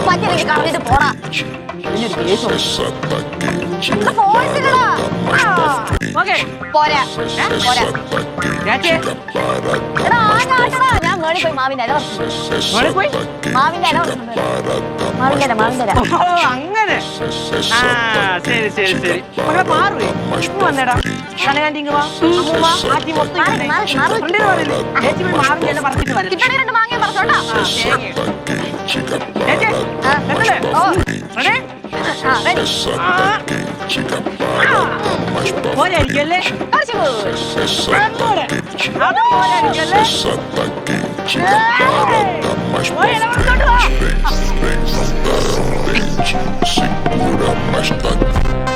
പറ്റില്ലെങ്കിൽ കളഞ്ഞിട്ട് പോടാ. പോരാ ഞാൻ മേളിൽ പോയി മാവിന്റെ ഇല മാവിന്റെ ഇല അങ്ങനെ ശരി ശരി ശരി മകളെ മാറുവേ വന്നേടാ കനകാന്റിങ് വാ ആറ്റി മൊത്തം ചേച്ചി പോയി മാവിന്റെ ഇല പറിച്ചിട്ട് വരും ഇവിടെ രണ്ട് മാങ്ങ പറിച്ചോട്ടാ. പോരായിരിക്കല്ലേ Segura mais tarde.